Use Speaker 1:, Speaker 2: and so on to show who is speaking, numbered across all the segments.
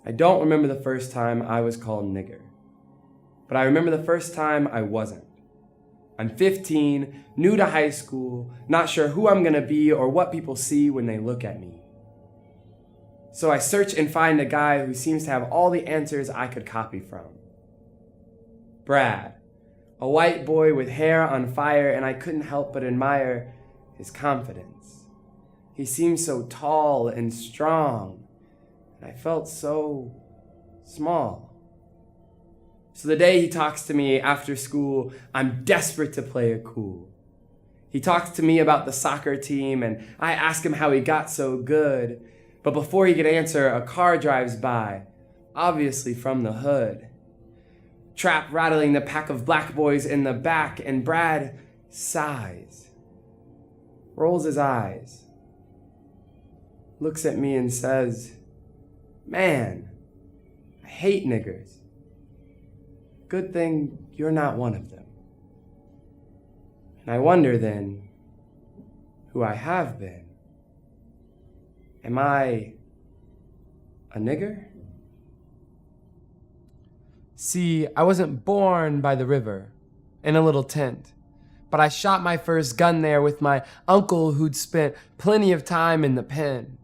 Speaker 1: I don't remember the first time I was called nigger, but I remember the first time I wasn't. I'm 15, new to high school, not sure who I'm gonna be or what people see when they look at me. So I search and find a guy who seems to have all the answers I could copy from. Brad, a white boy with hair on fire, and I couldn't help but admire his confidence. He seemed so tall and strong, and I felt so small. So the day he talks to me after school, I'm desperate to play it cool. He talks to me about the soccer team, and I ask him how he got so good. But before he could answer, a car drives by, obviously from the hood. Trap rattling the pack of black boys in the back, and Brad sighs, rolls his eyes, looks at me and says, "Man, I hate niggers. Good thing you're not one of them." And I wonder then who I have been. Am I a nigger? See, I wasn't born by the river in a little tent, but I shot my first gun there with my uncle who'd spent plenty of time in the pen.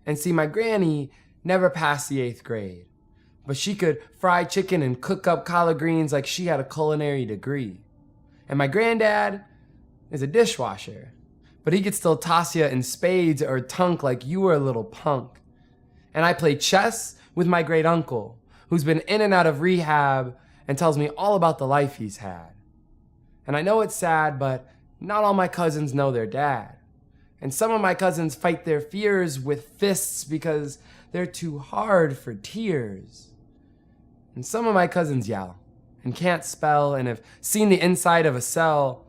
Speaker 1: And see, my granny never passed the 8th grade, but she could fry chicken and cook up collard greens like she had a culinary degree. And my granddad is a dishwasher, but he could still toss you in spades or tunk like you were a little punk. And I play chess with my great uncle, who's been in and out of rehab and tells me all about the life he's had. And I know it's sad, but not all my cousins know their dad. And some of my cousins fight their fears with fists because they're too hard for tears. And some of my cousins yell and can't spell and have seen the inside of a cell,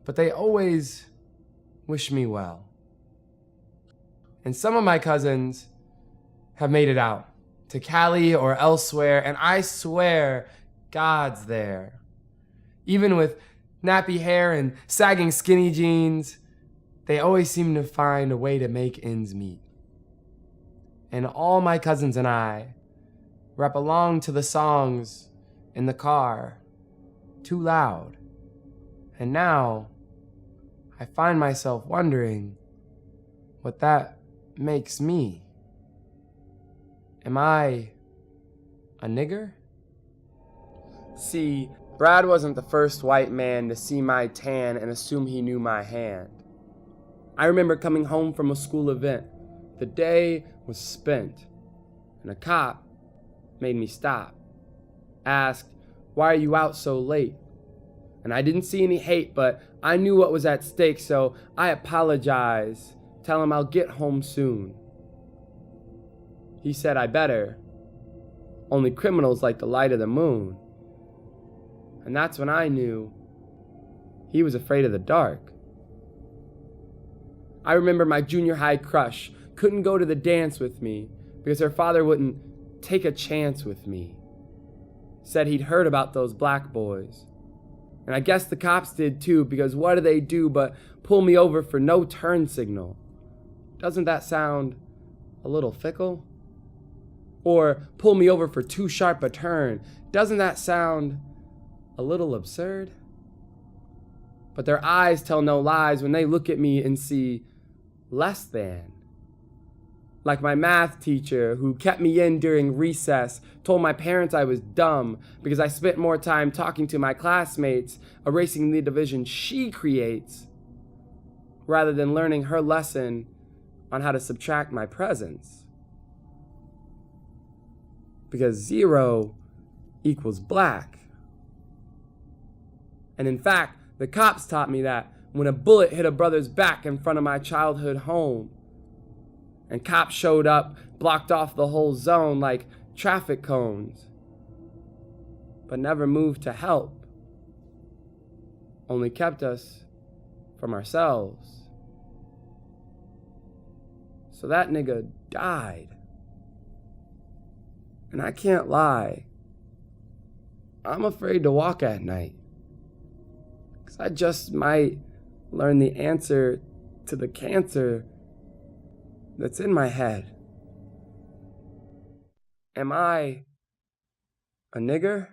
Speaker 1: but they always wish me well. And some of my cousins have made it out to Cali or elsewhere, and I swear God's there. Even with nappy hair and sagging skinny jeans, they always seem to find a way to make ends meet. And all my cousins and I rap along to the songs in the car, too loud. And now I find myself wondering what that makes me. Am I a nigger? See, Brad wasn't the first white man to see my tan and assume he knew my hand. I remember coming home from a school event. The day was spent, and a cop made me stop. Asked, "Why are you out so late?" And I didn't see any hate, but I knew what was at stake, so I apologized, tell him I'll get home soon. He said I better. Only criminals like the light of the moon. And that's when I knew he was afraid of the dark. I remember my junior high crush couldn't go to the dance with me because her father wouldn't take a chance with me. Said he'd heard about those black boys. And I guess the cops did too, because what do they do but pull me over for no turn signal? Doesn't that sound a little fickle? Or pull me over for too sharp a turn. Doesn't that sound a little absurd? But their eyes tell no lies when they look at me and see less than. Like my math teacher who kept me in during recess, told my parents I was dumb because I spent more time talking to my classmates, erasing the division she creates, rather than learning her lesson on how to subtract my presence. Because 0 equals black. And in fact, the cops taught me that when a bullet hit a brother's back in front of my childhood home, and cops showed up, blocked off the whole zone like traffic cones, but never moved to help, only kept us from ourselves. So that nigga died. And I can't lie, I'm afraid to walk at night, 'cause I just might learn the answer to the cancer that's in my head. Am I a nigger?